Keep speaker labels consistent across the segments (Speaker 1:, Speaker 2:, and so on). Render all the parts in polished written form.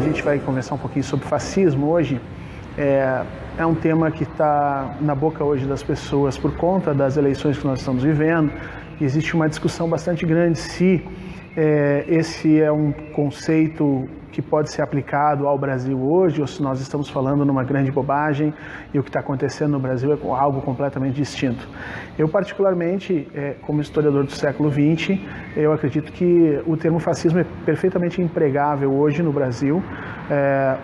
Speaker 1: gente vai conversar um pouquinho sobre fascismo hoje. É um tema que está na boca hoje das pessoas por conta das eleições que nós estamos vivendo. Existe uma discussão bastante grande se esse é um conceito que pode ser aplicado ao Brasil hoje, ou se nós estamos falando numa grande bobagem e o que está acontecendo no Brasil é algo completamente distinto. Eu, particularmente, como historiador do século XX, eu acredito que o termo fascismo é perfeitamente empregável hoje no Brasil.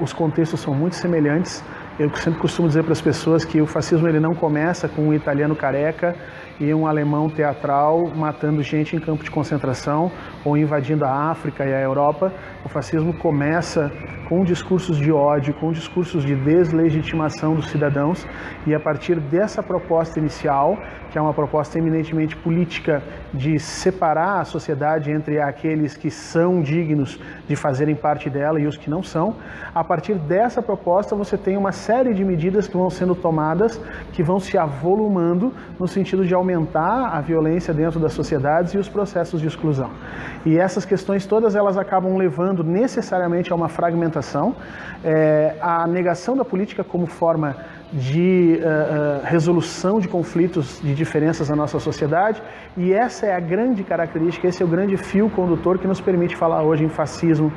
Speaker 1: Os contextos são muito semelhantes. Eu sempre costumo dizer para as pessoas que o fascismo ele não começa com um italiano careca e um alemão teatral matando gente em campo de concentração ou invadindo a África e a Europa. O fascismo começa com discursos de ódio, com discursos de deslegitimação dos cidadãos, e a partir dessa proposta inicial, que é uma proposta eminentemente política de separar a sociedade entre aqueles que são dignos de fazerem parte dela e os que não são, a partir dessa proposta você tem uma série de medidas que vão sendo tomadas, que vão se avolumando no sentido de aumentar a violência dentro das sociedades e os processos de exclusão. E essas questões todas elas acabam levando necessariamente a uma fragmentação, a negação da política como forma de resolução de conflitos, de diferenças na nossa sociedade, e essa é a grande característica, esse é o grande fio condutor que nos permite falar hoje em fascismo.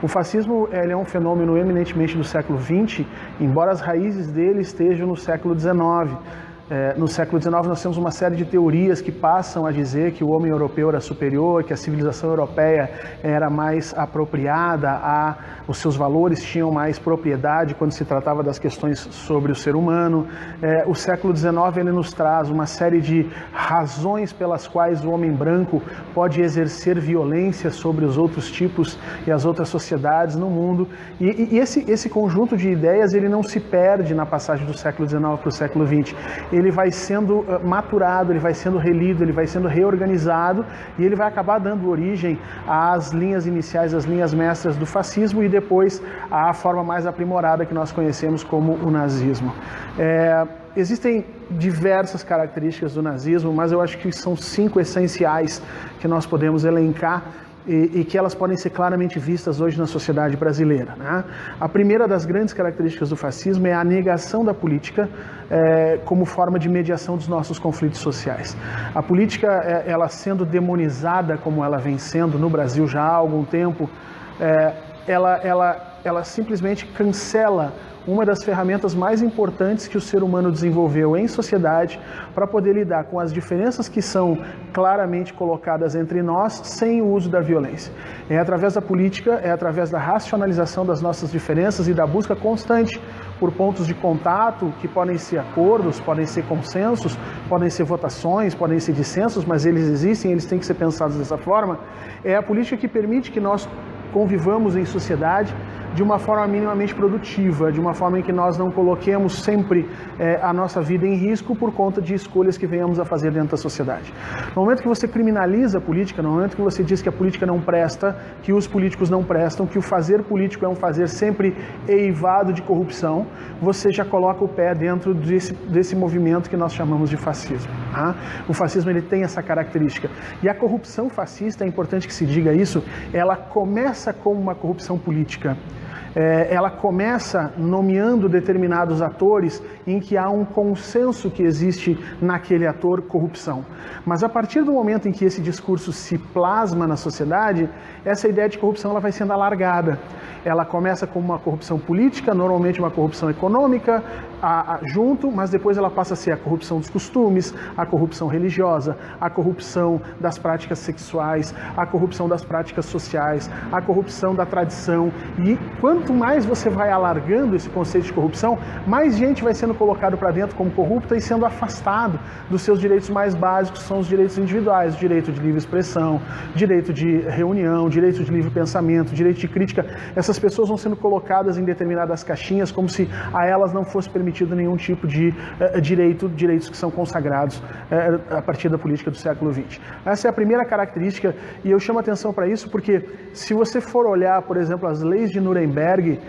Speaker 1: O fascismo ele é um fenômeno eminentemente do século XX, embora as raízes dele estejam no século XIX. No século XIX nós temos uma série de teorias que passam a dizer que o homem europeu era superior, que a civilização europeia era mais apropriada, os seus valores tinham mais propriedade quando se tratava das questões sobre o ser humano. O século XIX ele nos traz uma série de razões pelas quais o homem branco pode exercer violência sobre os outros tipos e as outras sociedades no mundo. E esse conjunto de ideias ele não se perde na passagem do século XIX para o século XX. Ele vai sendo maturado, ele vai sendo relido, ele vai sendo reorganizado e ele vai acabar dando origem às linhas iniciais, às linhas mestras do fascismo e depois à forma mais aprimorada que nós conhecemos como o nazismo. Existem diversas características do nazismo, mas eu acho que são 5 essenciais que nós podemos elencar e que elas podem ser claramente vistas hoje na sociedade brasileira, né? A primeira das grandes características do fascismo é a negação da política como forma de mediação dos nossos conflitos sociais. A política, ela sendo demonizada como ela vem sendo no Brasil já há algum tempo, ela simplesmente cancela uma das ferramentas mais importantes que o ser humano desenvolveu em sociedade para poder lidar com as diferenças que são claramente colocadas entre nós sem o uso da violência. É através da política, é através da racionalização das nossas diferenças e da busca constante por pontos de contato que podem ser acordos, podem ser consensos, podem ser votações, podem ser dissensos, mas eles existem, eles têm que ser pensados dessa forma. É a política que permite que nós convivamos em sociedade de uma forma minimamente produtiva, de uma forma em que nós não coloquemos sempre a nossa vida em risco por conta de escolhas que venhamos a fazer dentro da sociedade. No momento que você criminaliza a política, no momento que você diz que a política não presta, que os políticos não prestam, que o fazer político é um fazer sempre eivado de corrupção, você já coloca o pé dentro desse movimento que nós chamamos de fascismo. Tá? O fascismo ele tem essa característica. E a corrupção fascista, é importante que se diga isso, ela começa como uma corrupção política. Ela começa nomeando determinados atores em que há um consenso que existe naquele ator corrupção. Mas a partir do momento em que esse discurso se plasma na sociedade, essa ideia de corrupção ela vai sendo alargada. Ela começa como uma corrupção política, normalmente uma corrupção econômica, junto, mas depois ela passa a ser a corrupção dos costumes, a corrupção religiosa, a corrupção das práticas sexuais, a corrupção das práticas sociais, a corrupção da tradição. E quanto mais você vai alargando esse conceito de corrupção, mais gente vai sendo colocado para dentro como corrupta e sendo afastado dos seus direitos mais básicos, que são os direitos individuais, o direito de livre expressão, direito de reunião, direito de livre pensamento, direito de crítica. Essas pessoas vão sendo colocadas em determinadas caixinhas como se a elas não fosse permitido permitido nenhum tipo de direitos que são consagrados a partir da política do século XX. Essa é a primeira característica, e eu chamo a atenção para isso porque se você for olhar, por exemplo, as leis de Nuremberg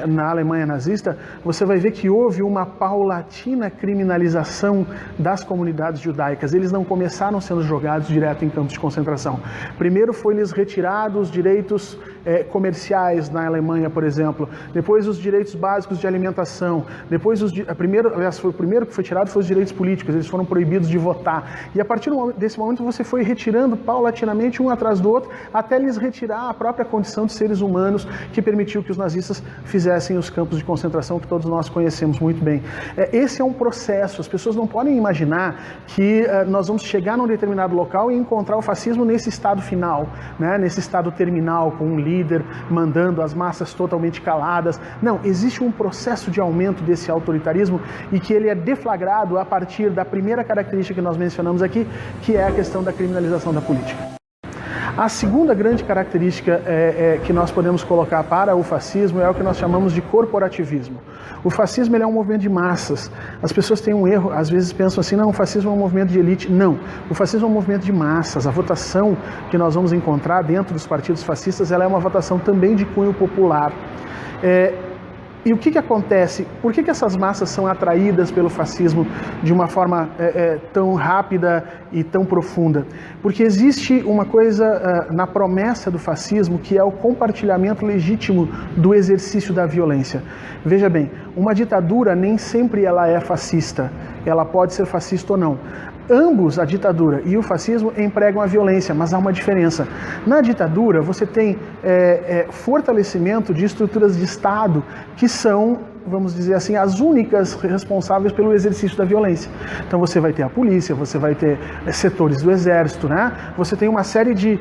Speaker 1: na Alemanha nazista, você vai ver que houve uma paulatina criminalização das comunidades judaicas. Eles não começaram sendo jogados direto em campos de concentração. Primeiro foi-lhes retirados os direitos comerciais na Alemanha, por exemplo, depois os direitos básicos de alimentação, depois o primeiro que foi tirado foi os direitos políticos, eles foram proibidos de votar, e a partir desse momento você foi retirando paulatinamente um atrás do outro, até lhes retirar a própria condição de seres humanos que permitiu que os nazistas fizessem os campos de concentração que todos nós conhecemos muito bem. Esse é um processo, as pessoas não podem imaginar que nós vamos chegar num determinado local e encontrar o fascismo nesse estado final, né? Nesse estado terminal, com um líder mandando as massas totalmente caladas. Não, existe um processo de aumento desse autoritarismo e que ele é deflagrado a partir da primeira característica que nós mencionamos aqui, que é a questão da criminalização da política. A segunda grande característica que nós podemos colocar para o fascismo é o que nós chamamos de corporativismo. O fascismo ele é um movimento de massas. As pessoas têm um erro, às vezes pensam assim, não, o fascismo é um movimento de elite. Não, o fascismo é um movimento de massas. A votação que nós vamos encontrar dentro dos partidos fascistas, ela é uma votação também de cunho popular. E o que acontece? Por que essas massas são atraídas pelo fascismo de uma forma tão rápida e tão profunda? Porque existe uma coisa na promessa do fascismo que é o compartilhamento legítimo do exercício da violência. Veja bem, uma ditadura nem sempre ela é fascista, ela pode ser fascista ou não. Ambos, a ditadura e o fascismo, empregam a violência, mas há uma diferença. Na ditadura, você tem fortalecimento de estruturas de Estado que são, vamos dizer assim, as únicas responsáveis pelo exercício da violência. Então você vai ter a polícia, você vai ter setores do exército, né? Você tem uma série de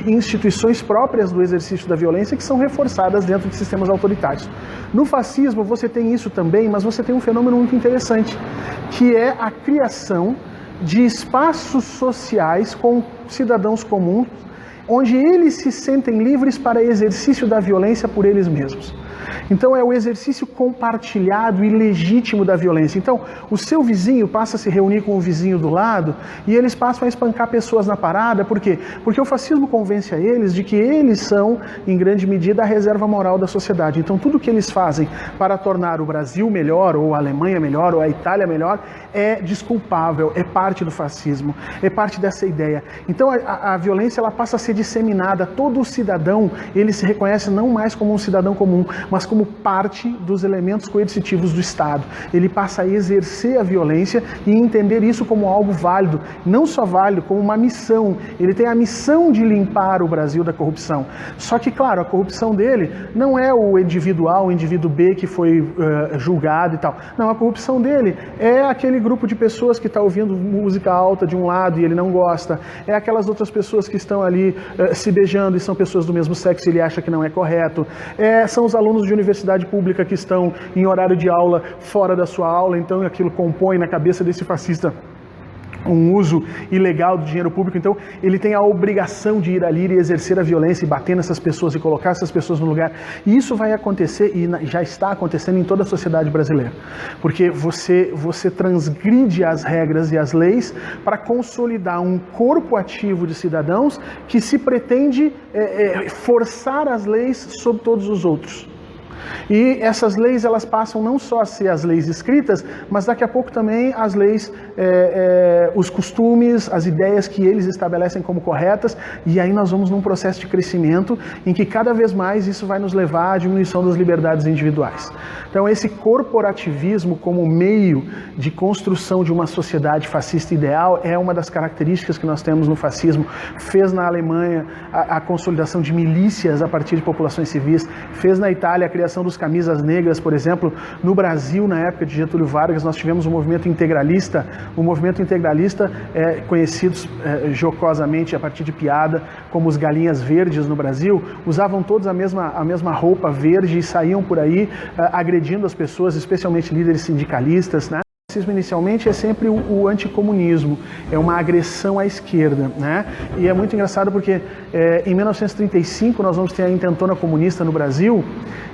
Speaker 1: instituições próprias do exercício da violência que são reforçadas dentro de sistemas autoritários. No fascismo você tem isso também, mas você tem um fenômeno muito interessante, que é a criação de espaços sociais com cidadãos comuns, onde eles se sentem livres para exercício da violência por eles mesmos. Então é o exercício compartilhado e legítimo da violência. Então o seu vizinho passa a se reunir com o vizinho do lado e eles passam a espancar pessoas na parada. Por quê? Porque o fascismo convence a eles de que eles são, em grande medida, a reserva moral da sociedade. Então tudo que eles fazem para tornar o Brasil melhor, ou a Alemanha melhor, ou a Itália melhor, é desculpável, é parte do fascismo, é parte dessa ideia. Então a violência ela passa a ser disseminada. Todo cidadão, ele se reconhece não mais como um cidadão comum, mas como parte dos elementos coercitivos do Estado. Ele passa a exercer a violência e entender isso como algo válido, não só válido, como uma missão. Ele tem a missão de limpar o Brasil da corrupção. Só que, claro, a corrupção dele não é o indivíduo A, o indivíduo B que foi julgado e tal. Não, a corrupção dele é aquele grupo de pessoas que está ouvindo música alta de um lado e ele não gosta, é aquelas outras pessoas que estão ali se beijando e são pessoas do mesmo sexo e ele acha que não é correto, são os alunos de universidade pública que estão em horário de aula fora da sua aula, então aquilo compõe na cabeça desse fascista um uso ilegal do dinheiro público. Então ele tem a obrigação de ir ali e exercer a violência e bater nessas pessoas e colocar essas pessoas no lugar. E isso vai acontecer e já está acontecendo em toda a sociedade brasileira, porque você transgride as regras e as leis para consolidar um corpo ativo de cidadãos que se pretende forçar as leis sobre todos os outros. E essas leis elas passam não só a ser as leis escritas, mas daqui a pouco também as leis, os costumes, as ideias que eles estabelecem como corretas, e aí nós vamos num processo de crescimento em que cada vez mais isso vai nos levar à diminuição das liberdades individuais. Então esse corporativismo como meio de construção de uma sociedade fascista ideal é uma das características que nós temos no fascismo. Fez na Alemanha a consolidação de milícias a partir de populações civis, fez na Itália a criação dos camisas negras, por exemplo. No Brasil, na época de Getúlio Vargas, nós tivemos um movimento integralista. O movimento integralista é conhecido jocosamente a partir de piada como os galinhas verdes no Brasil, usavam todos a mesma roupa verde e saíam por aí agredindo as pessoas, especialmente líderes sindicalistas, né? Inicialmente é sempre o anticomunismo, é uma agressão à esquerda, né? E é muito engraçado porque em 1935 nós vamos ter a intentona comunista no Brasil,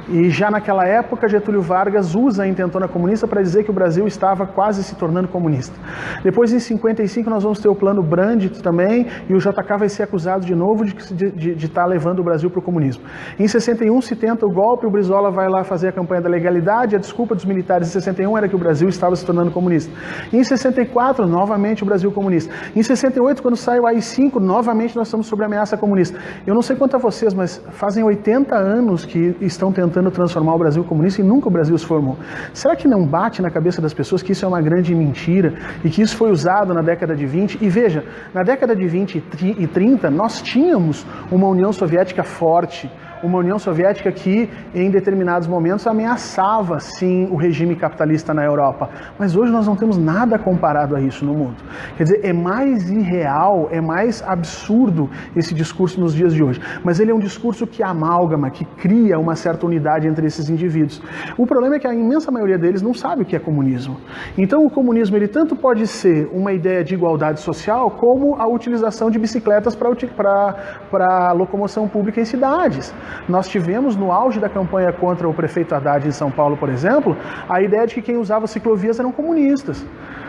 Speaker 1: e já naquela época Getúlio Vargas usa a intentona comunista para dizer que o Brasil estava quase se tornando comunista. Depois em 55 nós vamos ter o plano Brandt também, e o JK vai ser acusado de novo de estar levando o Brasil para o comunismo. Em 61 se tenta o golpe, o Brizola vai lá fazer a campanha da legalidade, a desculpa dos militares em 61 era que o Brasil estava se tornando comunista. Em 64, novamente o Brasil comunista. Em 68, quando sai o AI-5, novamente nós estamos sob ameaça comunista. Eu não sei quanto a vocês, mas fazem 80 anos que estão tentando transformar o Brasil comunista e nunca o Brasil se formou. Será que não bate na cabeça das pessoas que isso é uma grande mentira e que isso foi usado na década de 20? E veja, na década de 20 e 30, nós tínhamos uma União Soviética forte, uma União Soviética que, em determinados momentos, ameaçava, sim, o regime capitalista na Europa. Mas hoje nós não temos nada comparado a isso no mundo. Quer dizer, é mais irreal, é mais absurdo esse discurso nos dias de hoje. Mas ele é um discurso que amálgama, que cria uma certa unidade entre esses indivíduos. O problema é que a imensa maioria deles não sabe o que é comunismo. Então o comunismo, ele tanto pode ser uma ideia de igualdade social, como a utilização de bicicletas para locomoção pública em cidades. Nós tivemos, no auge da campanha contra o prefeito Haddad em São Paulo, por exemplo, a ideia de que quem usava ciclovias eram comunistas.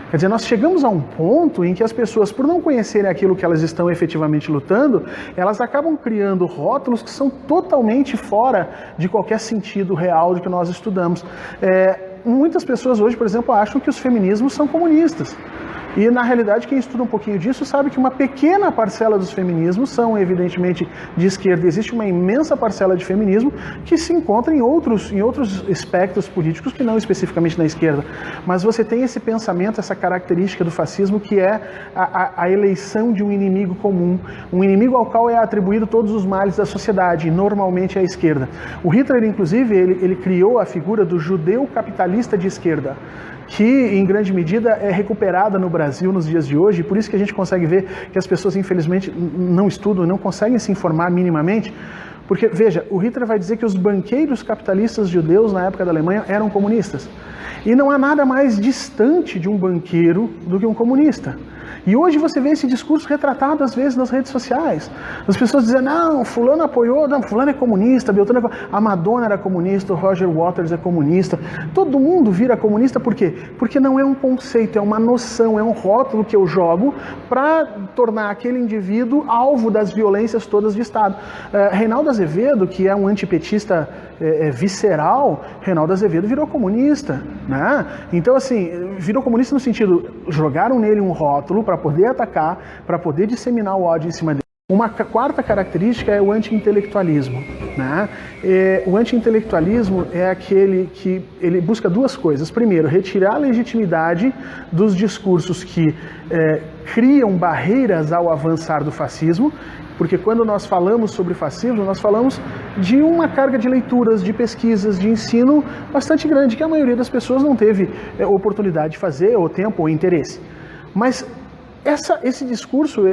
Speaker 1: Quer dizer, nós chegamos a um ponto em que as pessoas, por não conhecerem aquilo que elas estão efetivamente lutando, elas acabam criando rótulos que são totalmente fora de qualquer sentido real do que nós estudamos. Muitas pessoas hoje, por exemplo, acham que os feminismos são comunistas. E, na realidade, quem estuda um pouquinho disso sabe que uma pequena parcela dos feminismos são, evidentemente, de esquerda. Existe uma imensa parcela de feminismo que se encontra em outros espectros políticos que não especificamente na esquerda. Mas você tem esse pensamento, essa característica do fascismo, que é a eleição de um inimigo comum, um inimigo ao qual é atribuído todos os males da sociedade, e normalmente é a esquerda. O Hitler, inclusive, ele criou a figura do judeu capitalista de esquerda, que em grande medida é recuperada no Brasil nos dias de hoje, e por isso que a gente consegue ver que as pessoas infelizmente não estudam e não conseguem se informar minimamente, porque, veja, o Hitler vai dizer que os banqueiros capitalistas judeus na época da Alemanha eram comunistas, e não há nada mais distante de um banqueiro do que um comunista. E hoje você vê esse discurso retratado às vezes nas redes sociais. As pessoas dizem, não, fulano apoiou, não, fulano é comunista, Beltrano é comunista, a Madonna era comunista, o Roger Waters é comunista. Todo mundo vira comunista por quê? Porque não é um conceito, é uma noção, é um rótulo que eu jogo para tornar aquele indivíduo alvo das violências todas de Estado. Reinaldo Azevedo, que é um antipetista visceral, Reinaldo Azevedo virou comunista, né? Então, assim, virou comunista no sentido, jogaram nele um rótulo para poder atacar, para poder disseminar o ódio em cima dele. Uma quarta característica é o anti-intelectualismo, né? O anti-intelectualismo é aquele que ele busca duas coisas. Primeiro, retirar a legitimidade dos discursos que criam barreiras ao avançar do fascismo, porque quando nós falamos sobre fascismo, nós falamos de uma carga de leituras, de pesquisas, de ensino bastante grande, que a maioria das pessoas não teve oportunidade de fazer, ou tempo, ou interesse. Mas esse discurso,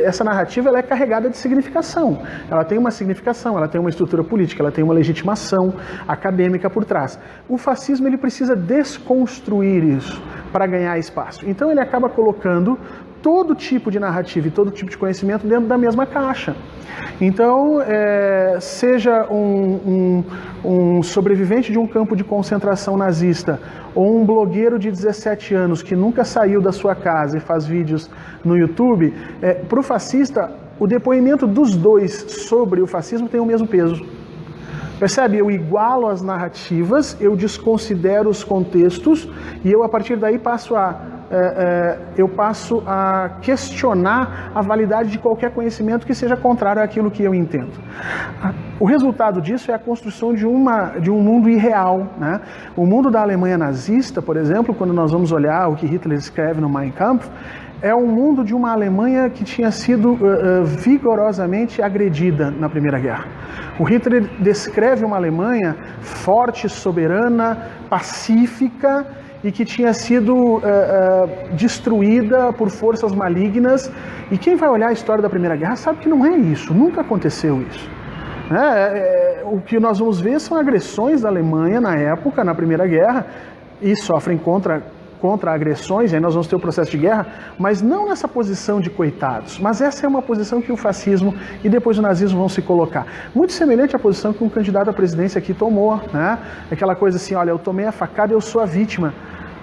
Speaker 1: essa narrativa, ela é carregada de significação. Ela tem uma significação, ela tem uma estrutura política, ela tem uma legitimação acadêmica por trás. O fascismo, ele precisa desconstruir isso para ganhar espaço. Então ele acaba colocando todo tipo de narrativa e todo tipo de conhecimento dentro da mesma caixa. Então, seja um sobrevivente de um campo de concentração nazista ou um blogueiro de 17 anos que nunca saiu da sua casa e faz vídeos no YouTube, para o fascista, o depoimento dos dois sobre o fascismo tem o mesmo peso. Percebe? Eu igualo as narrativas, eu desconsidero os contextos e eu, a partir daí, passo a questionar a validade de qualquer conhecimento que seja contrário àquilo que eu entendo. O resultado disso é a construção de um mundo irreal, né? O mundo da Alemanha nazista, por exemplo, quando nós vamos olhar o que Hitler escreve no Mein Kampf, é um mundo de uma Alemanha que tinha sido vigorosamente agredida na Primeira Guerra. O Hitler descreve uma Alemanha forte, soberana, pacífica, e que tinha sido destruída por forças malignas. E quem vai olhar a história da Primeira Guerra sabe que não é isso, nunca aconteceu isso. O que nós vamos ver são agressões da Alemanha na época, na Primeira Guerra, e sofrem contra agressões, e aí nós vamos ter o processo de guerra, mas não nessa posição de coitados. Mas essa é uma posição que o fascismo e depois o nazismo vão se colocar. Muito semelhante à posição que um candidato à presidência aqui tomou, né? Aquela coisa assim, olha, eu tomei a facada, eu sou a vítima.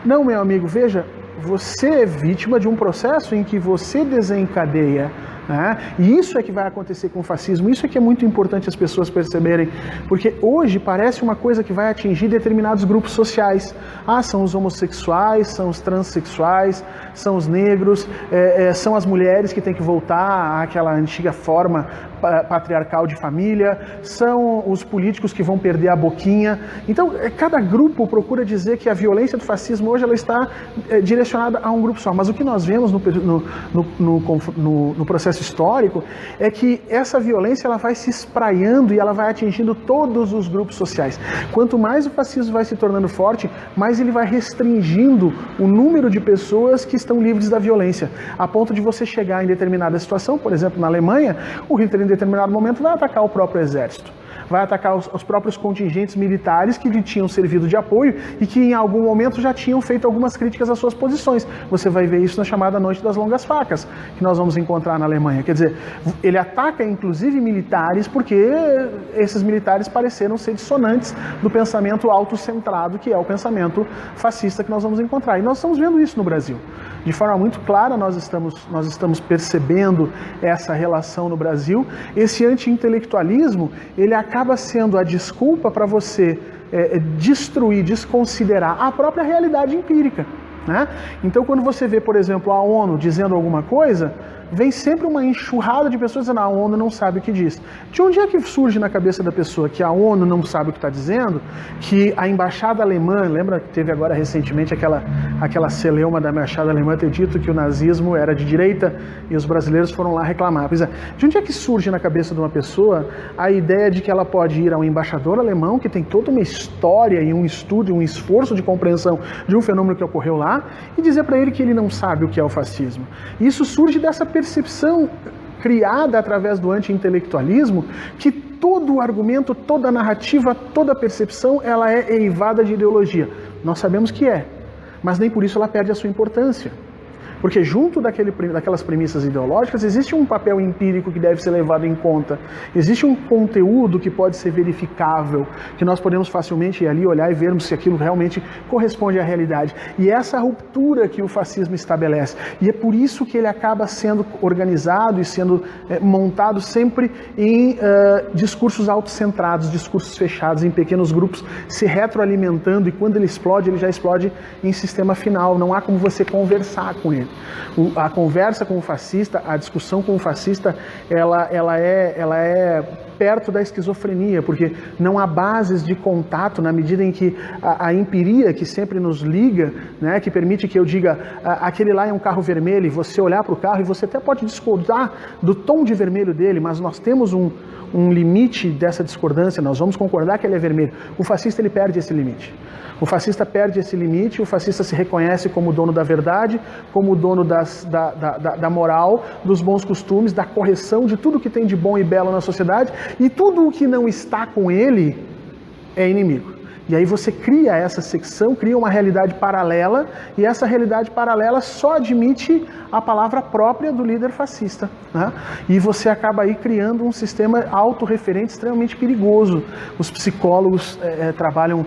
Speaker 1: Não, meu amigo, veja, você é vítima de um processo em que você desencadeia, né? E isso é que vai acontecer com o fascismo, isso é que é muito importante as pessoas perceberem, porque hoje parece uma coisa que vai atingir determinados grupos sociais. Ah, são os homossexuais, são os transexuais, são os negros, são as mulheres que têm que voltar àquela antiga forma patriarcal de família, são os políticos que vão perder a boquinha. Então, cada grupo procura dizer que a violência do fascismo hoje ela está direcionada a um grupo só, mas o que nós vemos no processo histórico é que essa violência ela vai se espraiando e ela vai atingindo todos os grupos sociais. Quanto mais o fascismo vai se tornando forte, mais ele vai restringindo o número de pessoas que estão livres da violência, a ponto de você chegar em determinada situação, por exemplo, na Alemanha, o Hitler em determinado momento vai atacar o próprio exército, vai atacar os próprios contingentes militares que lhe tinham servido de apoio e que em algum momento já tinham feito algumas críticas às suas posições. Você vai ver isso na chamada Noite das Longas Facas, que nós vamos encontrar na Alemanha. Quer dizer, ele ataca inclusive militares porque esses militares pareceram ser dissonantes do pensamento autocentrado, que é o pensamento fascista que nós vamos encontrar. E nós estamos vendo isso no Brasil. De forma muito clara, nós estamos percebendo essa relação no Brasil. Esse anti-intelectualismo, ele acaba sendo a desculpa para você destruir, desconsiderar a própria realidade empírica, né? Então, quando você vê, por exemplo, a ONU dizendo alguma coisa, vem sempre uma enxurrada de pessoas dizendo a ONU não sabe o que diz. De onde é que surge na cabeça da pessoa que a ONU não sabe o que está dizendo, que a embaixada alemã, lembra que teve agora recentemente aquela celeuma da embaixada alemã ter dito que o nazismo era de direita e os brasileiros foram lá reclamar. Pois é, de onde é que surge na cabeça de uma pessoa a ideia de que ela pode ir ao embaixador alemão, que tem toda uma história e um estudo, um esforço de compreensão de um fenômeno que ocorreu lá, e dizer para ele que ele não sabe o que é o fascismo? Isso surge dessa percepção criada através do anti-intelectualismo, que todo o argumento, toda a narrativa, toda a percepção, ela é eivada de ideologia. Nós sabemos que é, mas nem por isso ela perde a sua importância. Porque junto daquelas premissas ideológicas existe um papel empírico que deve ser levado em conta. Existe um conteúdo que pode ser verificável, que nós podemos facilmente ir ali, olhar e vermos se aquilo realmente corresponde à realidade. E é essa ruptura que o fascismo estabelece. E é por isso que ele acaba sendo organizado e sendo montado sempre em discursos autocentrados, discursos fechados, em pequenos grupos, se retroalimentando, e quando ele já explode em sistema final. Não há como você conversar com ele. A conversa com o fascista, a discussão com o fascista, ela é perto da esquizofrenia, porque não há bases de contato na medida em que a empiria que sempre nos liga, né, que permite que eu diga aquele lá é um carro vermelho, e você olhar para o carro e você até pode discordar do tom de vermelho dele, mas nós temos um limite dessa discordância, nós vamos concordar que ele é vermelho. O fascista ele perde esse limite. O fascista perde esse limite, o fascista se reconhece como dono da verdade, como dono da moral, dos bons costumes, da correção de tudo que tem de bom e belo na sociedade, e tudo o que não está com ele é inimigo. E aí você cria essa secção, cria uma realidade paralela, e essa realidade paralela só admite a palavra própria do líder fascista, né? E você acaba aí criando um sistema autorreferente extremamente perigoso. Os psicólogos trabalham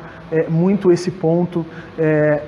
Speaker 1: muito esse ponto,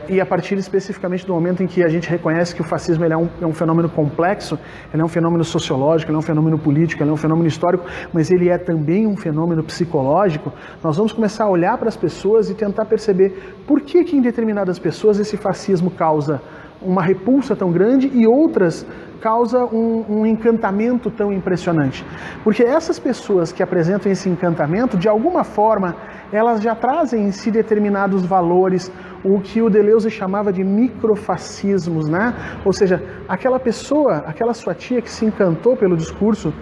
Speaker 1: e a partir especificamente do momento em que a gente reconhece que o fascismo ele é um fenômeno complexo, ele é um fenômeno sociológico, ele é um fenômeno político, ele é um fenômeno histórico, mas ele é também um fenômeno psicológico. Nós vamos começar a olhar para as pessoas e tentar perceber por que em determinadas pessoas esse fascismo causa uma repulsa tão grande e outras causa um encantamento tão impressionante. Porque essas pessoas que apresentam esse encantamento, de alguma forma, elas já trazem em si determinados valores, o que o Deleuze chamava de microfascismos, né? Ou seja, aquela pessoa, aquela sua tia que se encantou pelo discurso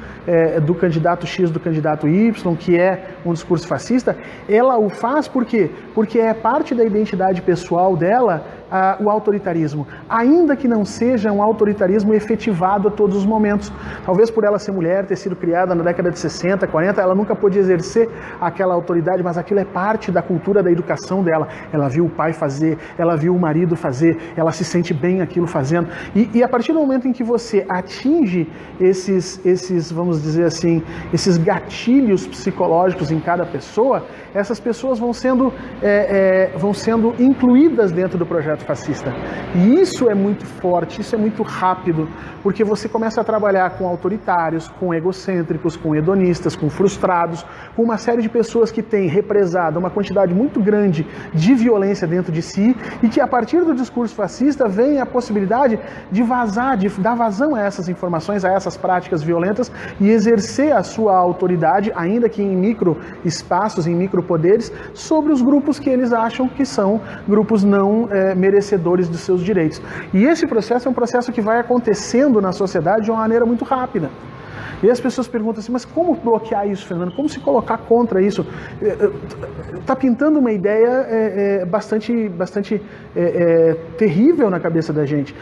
Speaker 1: do candidato X, do candidato Y, que é um discurso fascista, ela o faz por quê? Porque é parte da identidade pessoal dela o autoritarismo, ainda que não seja um autoritarismo efetivado a todos os momentos. Talvez por ela ser mulher, ter sido criada na década de 60, 40, ela nunca pôde exercer aquela autoridade, mas aquilo é parte da cultura, da educação dela. Ela viu o pai fazer, ela viu o marido fazer, ela se sente bem aquilo fazendo. E a partir do momento em que você atinge esses, vamos dizer assim, esses gatilhos psicológicos em cada pessoa, essas pessoas vão sendo incluídas dentro do projeto fascista. E isso é muito forte, isso é muito rápido, porque você começa a trabalhar com autoritários, com egocêntricos, com hedonistas, com frustrados, com uma série de pessoas que têm represado uma quantidade muito grande de violência dentro de si e que a partir do discurso fascista vem a possibilidade de vazar, de dar vazão a essas informações, a essas práticas violentas e exercer a sua autoridade, ainda que em micro espaços, em micropoderes, sobre os grupos que eles acham que são grupos não merecedores dos seus direitos. E esse processo é um processo que vai acontecendo na sociedade de uma maneira muito rápida. E as pessoas perguntam assim, mas como bloquear isso, Fernando? Como se colocar contra isso? Está pintando uma ideia bastante terrível na cabeça da gente.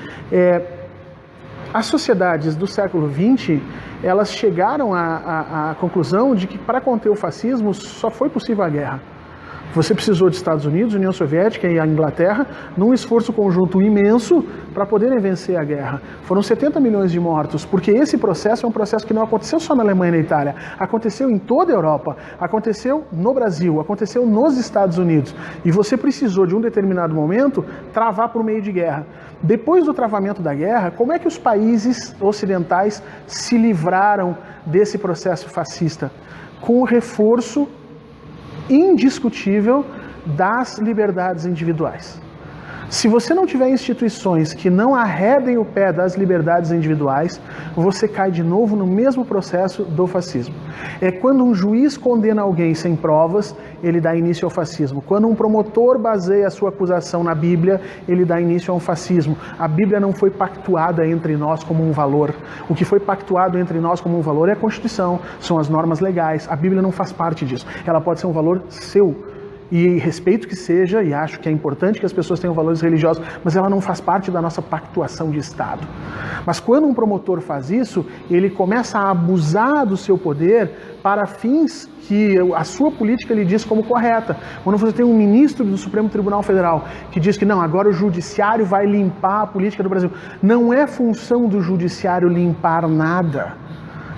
Speaker 1: As sociedades do século XX, elas chegaram à conclusão de que para conter o fascismo só foi possível a guerra. Você precisou dos Estados Unidos, União Soviética e a Inglaterra num esforço conjunto imenso para poderem vencer a guerra. Foram 70 milhões de mortos, porque esse processo é um processo que não aconteceu só na Alemanha e na Itália, aconteceu em toda a Europa, aconteceu no Brasil, aconteceu nos Estados Unidos. E você precisou, de um determinado momento, travar por meio de guerra. Depois do travamento da guerra, como é que os países ocidentais se livraram desse processo fascista? Com o reforço indiscutível das liberdades individuais. Se você não tiver instituições que não arredem o pé das liberdades individuais, você cai de novo no mesmo processo do fascismo. É quando um juiz condena alguém sem provas, ele dá início ao fascismo. Quando um promotor baseia a sua acusação na Bíblia, ele dá início a um fascismo. A Bíblia não foi pactuada entre nós como um valor. O que foi pactuado entre nós como um valor é a Constituição, são as normas legais. A Bíblia não faz parte disso. Ela pode ser um valor seu. E respeito que seja, e acho que é importante que as pessoas tenham valores religiosos, mas ela não faz parte da nossa pactuação de Estado. Mas quando um promotor faz isso, ele começa a abusar do seu poder para fins que a sua política lhe diz como correta. Quando você tem um ministro do Supremo Tribunal Federal que diz que não, agora o judiciário vai limpar a política do Brasil. Não é função do judiciário limpar nada.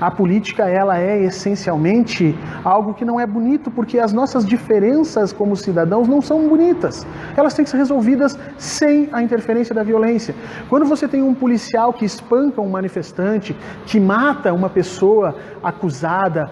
Speaker 1: A política, ela é essencialmente algo que não é bonito, porque as nossas diferenças como cidadãos não são bonitas. Elas têm que ser resolvidas sem a interferência da violência. Quando você tem um policial que espanca um manifestante, que mata uma pessoa acusada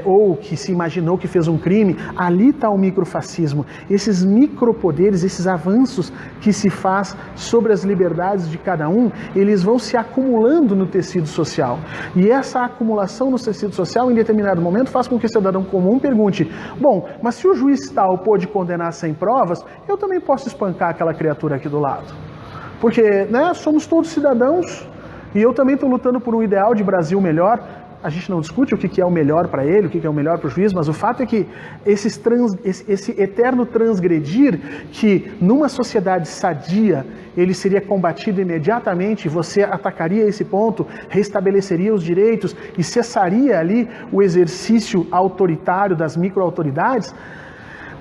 Speaker 1: ou que se imaginou que fez um crime, ali está o microfascismo. Esses micropoderes, esses avanços que se faz sobre as liberdades de cada um, eles vão se acumulando no tecido social. E essa acumulação no tecido social, em determinado momento, faz com que o cidadão comum pergunte, bom, mas se o juiz tal pôde condenar sem provas, eu também posso espancar aquela criatura aqui do lado. Porque, somos todos cidadãos e eu também estou lutando por um ideal de Brasil melhor. A gente não discute o que é o melhor para ele, o que é o melhor para o juiz, mas o fato é que esse eterno transgredir, que numa sociedade sadia ele seria combatido imediatamente, você atacaria esse ponto, restabeleceria os direitos e cessaria ali o exercício autoritário das microautoridades,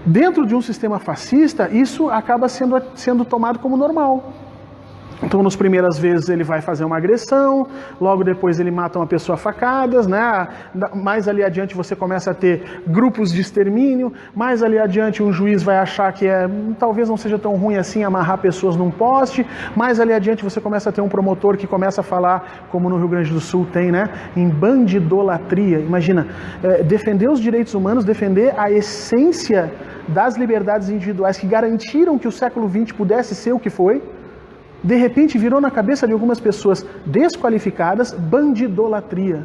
Speaker 1: dentro de um sistema fascista, isso acaba sendo tomado como normal. Então, nas primeiras vezes ele vai fazer uma agressão, logo depois ele mata uma pessoa a facadas, mais ali adiante você começa a ter grupos de extermínio, mais ali adiante um juiz vai achar que talvez não seja tão ruim assim amarrar pessoas num poste, mais ali adiante você começa a ter um promotor que começa a falar, como no Rio Grande do Sul tem, em bandidolatria. Imagina, defender os direitos humanos, defender a essência das liberdades individuais que garantiram que o século XX pudesse ser o que foi, de repente virou na cabeça de algumas pessoas desqualificadas bandidolatria.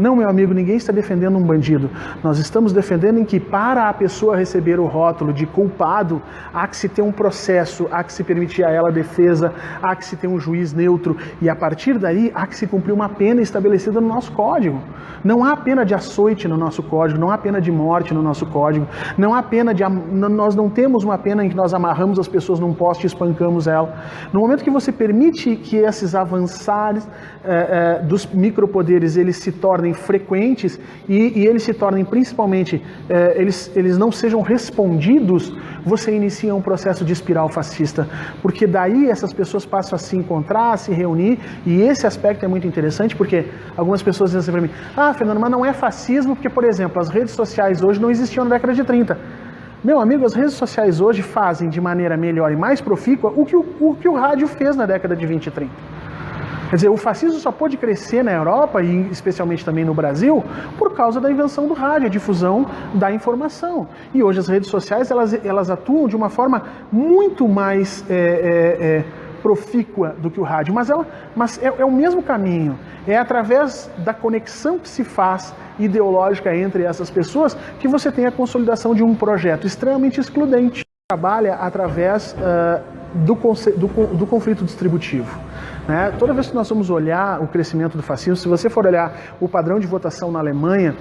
Speaker 1: Não, meu amigo, ninguém está defendendo um bandido. Nós estamos defendendo em que para a pessoa receber o rótulo de culpado, há que se ter um processo, há que se permitir a ela a defesa, há que se ter um juiz neutro e a partir daí há que se cumprir uma pena estabelecida no nosso código. Não há pena de açoite no nosso código, não há pena de morte no nosso código, não há pena de... Nós não temos uma pena em que nós amarramos as pessoas num poste e espancamos ela. No momento que você permite que esses avançares dos micropoderes eles se tornem frequentes e eles se tornem principalmente, eles não sejam respondidos, você inicia um processo de espiral fascista, porque daí essas pessoas passam a se encontrar, a se reunir, e esse aspecto é muito interessante, porque algumas pessoas dizem assim para mim, Fernando, mas não é fascismo, porque, por exemplo, as redes sociais hoje não existiam na década de 30. Meu amigo, as redes sociais hoje fazem de maneira melhor e mais profícua o que o rádio fez na década de 20 e 30. Quer dizer, o fascismo só pôde crescer na Europa, e especialmente também no Brasil, por causa da invenção do rádio, a difusão da informação. E hoje as redes sociais, elas atuam de uma forma muito mais profícua do que o rádio, mas é o mesmo caminho. É através da conexão que se faz ideológica entre essas pessoas que você tem a consolidação de um projeto extremamente excludente. Trabalha através do conflito distributivo. Né? Toda vez que nós vamos olhar o crescimento do fascismo, se você for olhar o padrão de votação na Alemanha,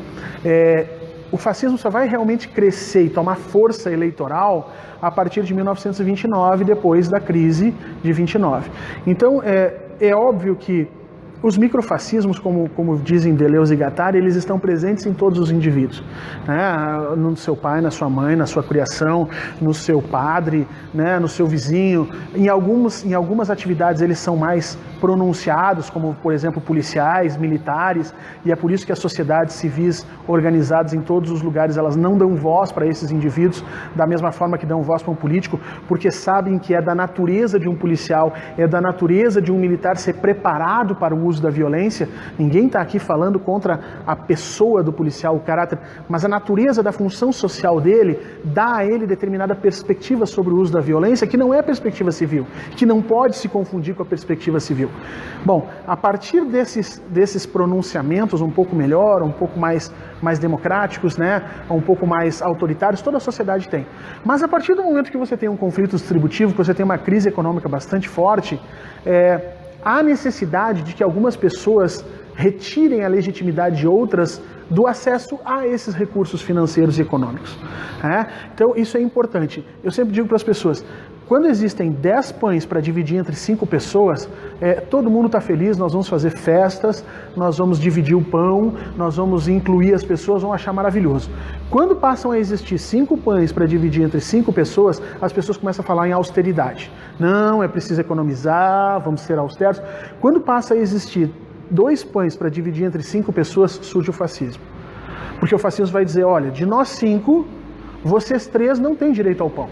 Speaker 1: o fascismo só vai realmente crescer e tomar força eleitoral a partir de 1929, depois da crise de 29. Então, é óbvio que os microfascismos, como dizem Deleuze e Guattari, eles estão presentes em todos os indivíduos. Né? No seu pai, na sua mãe, na sua criação, no seu padre, né? No seu vizinho. Em algumas atividades eles são mais pronunciados, como, por exemplo, policiais, militares, e é por isso que as sociedades civis organizadas em todos os lugares, elas não dão voz para esses indivíduos, da mesma forma que dão voz para um político, porque sabem que é da natureza de um policial, é da natureza de um militar ser preparado para o uso da violência. Ninguém está aqui falando contra a pessoa do policial, o caráter, mas a natureza da função social dele dá a ele determinada perspectiva sobre o uso da violência, que não é a perspectiva civil, que não pode se confundir com a perspectiva civil. Bom, a partir desses pronunciamentos um pouco melhor, um pouco mais democráticos, né, um pouco mais autoritários, toda a sociedade tem. Mas a partir do momento que você tem um conflito distributivo, que você tem uma crise econômica bastante forte, há necessidade de que algumas pessoas retirem a legitimidade de outras do acesso a esses recursos financeiros e econômicos. Então, isso é importante. Eu sempre digo para as pessoas, quando existem 10 pães para dividir entre 5 pessoas, todo mundo está feliz, nós vamos fazer festas, nós vamos dividir o pão, nós vamos incluir as pessoas, vão achar maravilhoso. Quando passam a existir 5 pães para dividir entre 5 pessoas, as pessoas começam a falar em austeridade. Não, é preciso economizar, vamos ser austeros. Quando passa a existir 2 pães para dividir entre 5 pessoas, surge o fascismo. Porque o fascismo vai dizer, olha, de nós 5, vocês 3 não têm direito ao pão.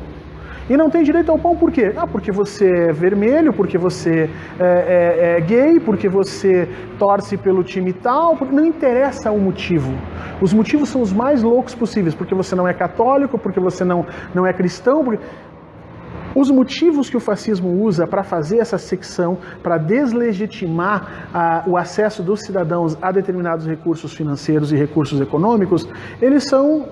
Speaker 1: E não tem direito ao pão por quê? Porque você é vermelho, porque você é gay, porque você torce pelo time tal, porque não interessa o motivo. Os motivos são os mais loucos possíveis, porque você não é católico, porque você não é cristão, porque... Os motivos que o fascismo usa para fazer essa secção, para deslegitimar o acesso dos cidadãos a determinados recursos financeiros e recursos econômicos, eles são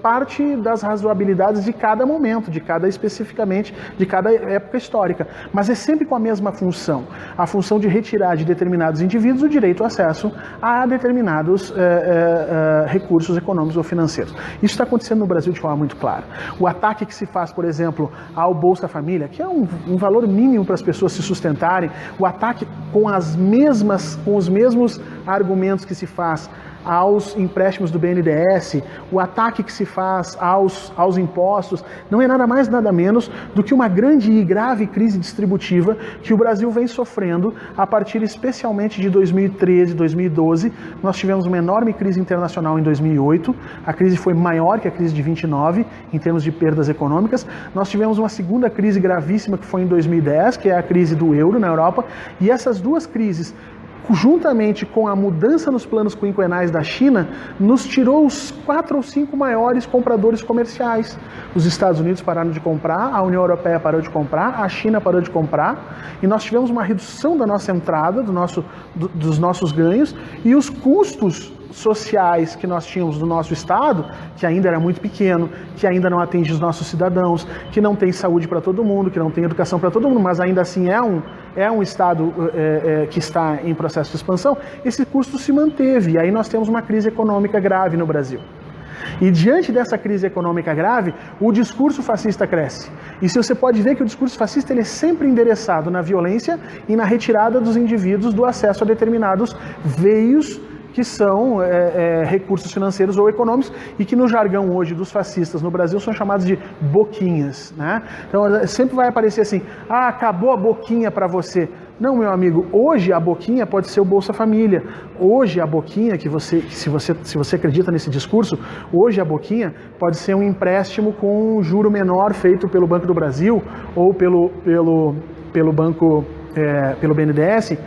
Speaker 1: parte das razoabilidades de cada momento, especificamente de cada época histórica. Mas é sempre com a mesma função, a função de retirar de determinados indivíduos o direito ao acesso a determinados recursos econômicos ou financeiros. Isso está acontecendo no Brasil de forma muito clara. O ataque que se faz, por exemplo, ao Bolsa Família, que é um valor mínimo para as pessoas se sustentarem, o ataque com os mesmos argumentos que se faz aos empréstimos do BNDES, o ataque que se faz aos impostos, não é nada mais, nada menos do que uma grande e grave crise distributiva que o Brasil vem sofrendo a partir especialmente de 2013, 2012. Nós tivemos uma enorme crise internacional em 2008, a crise foi maior que a crise de 29, em termos de perdas econômicas. Nós tivemos uma segunda crise gravíssima que foi em 2010, que é a crise do euro na Europa, e essas duas crises, juntamente com a mudança nos planos quinquenais da China, nos tirou os 4 ou 5 maiores compradores comerciais. Os Estados Unidos pararam de comprar, a União Europeia parou de comprar, a China parou de comprar, e nós tivemos uma redução da nossa entrada, dos nossos ganhos, e os custos sociais que nós tínhamos no nosso estado, que ainda era muito pequeno, que ainda não atende os nossos cidadãos, que não tem saúde para todo mundo, que não tem educação para todo mundo, mas ainda assim é um estado que está em processo de expansão, esse custo se manteve, e aí nós temos uma crise econômica grave no Brasil. E diante dessa crise econômica grave, o discurso fascista cresce. E se você pode ver que o discurso fascista ele é sempre endereçado na violência e na retirada dos indivíduos do acesso a determinados veios que são recursos financeiros ou econômicos e que no jargão hoje dos fascistas no Brasil são chamados de boquinhas, né? Então sempre vai aparecer assim, acabou a boquinha para você. Não, meu amigo, hoje a boquinha pode ser o Bolsa Família. Hoje a boquinha, se você acredita nesse discurso, hoje a boquinha pode ser um empréstimo com um juro menor feito pelo Banco do Brasil ou pelo BNDES,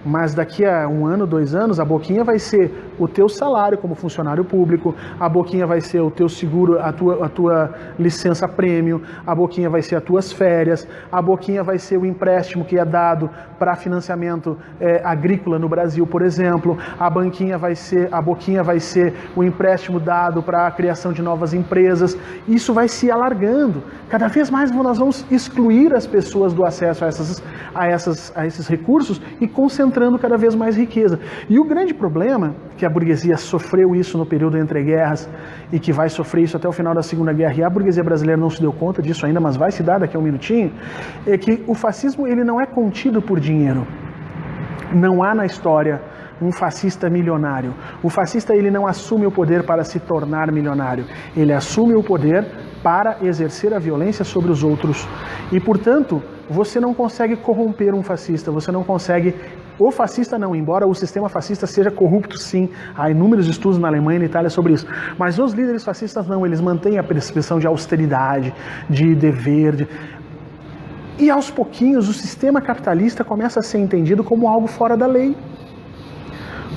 Speaker 1: mas daqui a 1 ano, 2 anos, a boquinha vai ser o teu salário como funcionário público, a boquinha vai ser o teu seguro, a tua licença prêmio, a boquinha vai ser as tuas férias, a boquinha vai ser o empréstimo que é dado para financiamento agrícola no Brasil, por exemplo, a boquinha vai ser o empréstimo dado para a criação de novas empresas. Isso vai se alargando. Cada vez mais nós vamos excluir as pessoas do acesso a esses recursos e concentrando cada vez mais riqueza. E o grande problema, que a burguesia sofreu isso no período entre guerras e que vai sofrer isso até o final da Segunda Guerra, e a burguesia brasileira não se deu conta disso ainda, mas vai se dar daqui a um minutinho, é que o fascismo ele não é contido por dinheiro. Não há na história um fascista milionário. O fascista ele não assume o poder para se tornar milionário. Ele assume o poder para exercer a violência sobre os outros. E, portanto, você não consegue corromper um fascista, você não consegue... O fascista não, embora o sistema fascista seja corrupto sim, há inúmeros estudos na Alemanha e na Itália sobre isso, mas os líderes fascistas não, eles mantêm a prescrição de austeridade, de dever, E aos pouquinhos o sistema capitalista começa a ser entendido como algo fora da lei.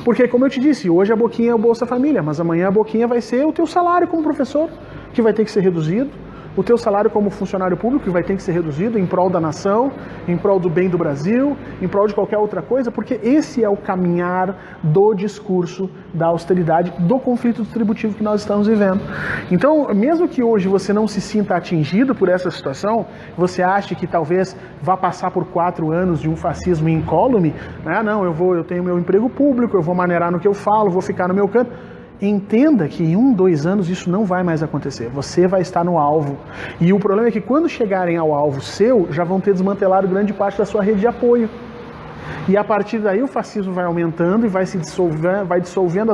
Speaker 1: Porque, como eu te disse, hoje a boquinha é o Bolsa Família, mas amanhã a boquinha vai ser o teu salário como professor, que vai ter que ser reduzido, o teu salário como funcionário público, que vai ter que ser reduzido em prol da nação, em prol do bem do Brasil, em prol de qualquer outra coisa, porque esse é o caminhar do discurso da austeridade, do conflito distributivo que nós estamos vivendo. Então, mesmo que hoje você não se sinta atingido por essa situação, você acha que talvez vá passar por 4 anos de um fascismo incólume, né? Não, eu tenho meu emprego público, eu vou maneirar no que eu falo, vou ficar no meu canto. Entenda que em 1, 2 anos isso não vai mais acontecer. Você vai estar no alvo. E o problema é que quando chegarem ao alvo seu, já vão ter desmantelado grande parte da sua rede de apoio. E a partir daí o fascismo vai aumentando e vai se dissolvendo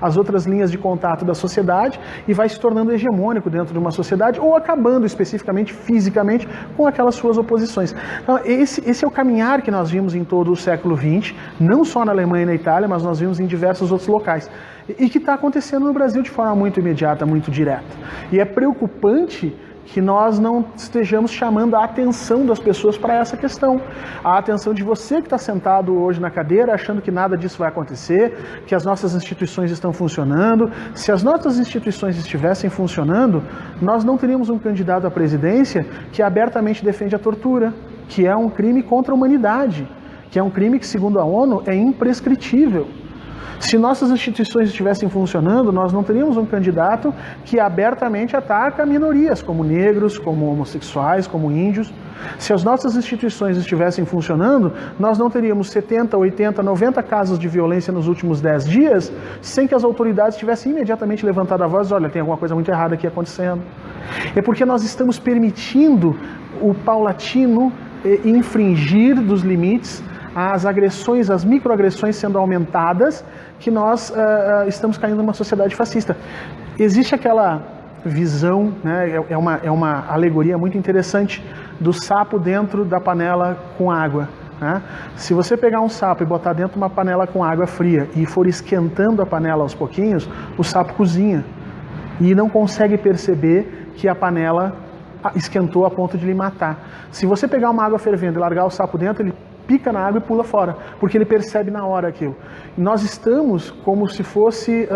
Speaker 1: as outras linhas de contato da sociedade e vai se tornando hegemônico dentro de uma sociedade ou acabando especificamente, fisicamente, com aquelas suas oposições. Então, esse é o caminhar que nós vimos em todo o século XX, não só na Alemanha e na Itália, mas nós vimos em diversos outros locais. E que está acontecendo no Brasil de forma muito imediata, muito direta. E é preocupante que nós não estejamos chamando a atenção das pessoas para essa questão. A atenção de você que está sentado hoje na cadeira achando que nada disso vai acontecer, que as nossas instituições estão funcionando. Se as nossas instituições estivessem funcionando, nós não teríamos um candidato à presidência que abertamente defende a tortura, que é um crime contra a humanidade, que é um crime que, segundo a ONU, é imprescritível. Se nossas instituições estivessem funcionando, nós não teríamos um candidato que abertamente ataca minorias, como negros, como homossexuais, como índios. Se as nossas instituições estivessem funcionando, nós não teríamos 70, 80, 90 casos de violência nos últimos 10 dias, sem que as autoridades tivessem imediatamente levantado a voz, olha, tem alguma coisa muito errada aqui acontecendo. É porque nós estamos permitindo o paulatino infringir dos limites, as agressões, as microagressões sendo aumentadas, que nós estamos caindo numa sociedade fascista. Existe aquela visão, né, é uma alegoria muito interessante do sapo dentro da panela com água. Né? Se você pegar um sapo e botar dentro de uma panela com água fria e for esquentando a panela aos pouquinhos, o sapo cozinha e não consegue perceber que a panela esquentou a ponto de lhe matar. Se você pegar uma água fervendo e largar o sapo dentro, ele pica na água e pula fora, porque ele percebe na hora aquilo. Nós estamos como se fosse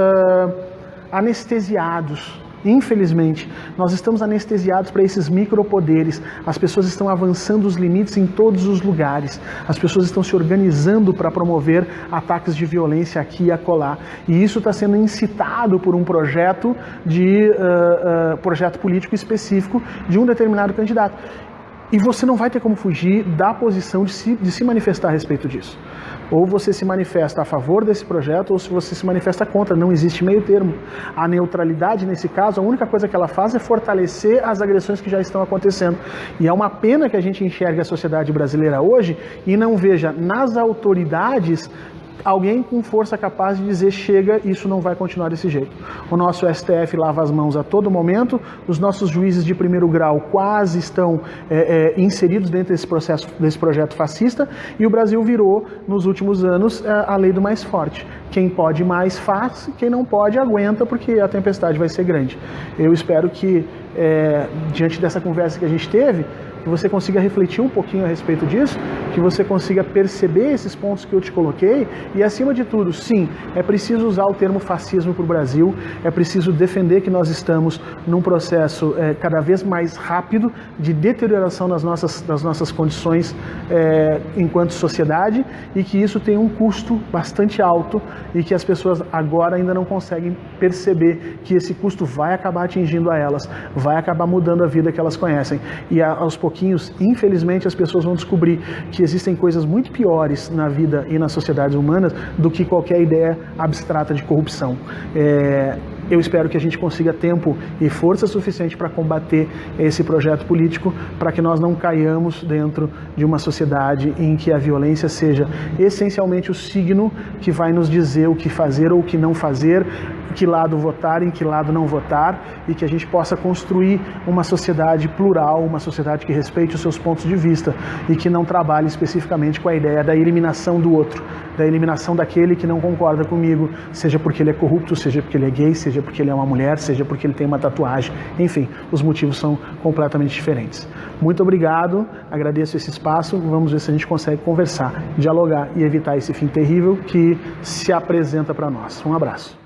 Speaker 1: anestesiados. Infelizmente, nós estamos anestesiados para esses micropoderes. As pessoas estão avançando os limites em todos os lugares. As pessoas estão se organizando para promover ataques de violência aqui e acolá. E isso está sendo incitado por um projeto político específico de um determinado candidato. E você não vai ter como fugir da posição de se manifestar a respeito disso. Ou você se manifesta a favor desse projeto, ou se você se manifesta contra. Não existe meio termo. A neutralidade, nesse caso, a única coisa que ela faz é fortalecer as agressões que já estão acontecendo. E é uma pena que a gente enxergue a sociedade brasileira hoje e não veja nas autoridades alguém com força capaz de dizer: chega, isso não vai continuar desse jeito. O nosso STF lava as mãos a todo momento, os nossos juízes de primeiro grau quase estão inseridos dentro desse projeto fascista, e o Brasil virou, nos últimos anos, a lei do mais forte. Quem pode mais faz, quem não pode aguenta, porque a tempestade vai ser grande. Eu espero que, diante dessa conversa que a gente teve, que você consiga refletir um pouquinho a respeito disso, que você consiga perceber esses pontos que eu te coloquei e, acima de tudo, sim, é preciso usar o termo fascismo para o Brasil, é preciso defender que nós estamos num processo cada vez mais rápido de deterioração das nossas condições enquanto sociedade, e que isso tem um custo bastante alto e que as pessoas agora ainda não conseguem perceber que esse custo vai acabar atingindo a elas, vai acabar mudando a vida que elas conhecem. E aos pouquinhos, infelizmente, as pessoas vão descobrir que existem coisas muito piores na vida e nas sociedades humanas do que qualquer ideia abstrata de corrupção. Eu espero que a gente consiga tempo e força suficiente para combater esse projeto político, para que nós não caiamos dentro de uma sociedade em que a violência seja essencialmente o signo que vai nos dizer o que fazer ou o que não fazer, que lado votar, em que lado não votar, e que a gente possa construir uma sociedade plural, uma sociedade que respeite os seus pontos de vista e que não trabalhe especificamente com a ideia da eliminação do outro, da eliminação daquele que não concorda comigo, seja porque ele é corrupto, seja porque ele é gay, seja porque ele é uma mulher, seja porque ele tem uma tatuagem, enfim, os motivos são completamente diferentes. Muito obrigado, agradeço esse espaço, vamos ver se a gente consegue conversar, dialogar e evitar esse fim terrível que se apresenta para nós. Um abraço.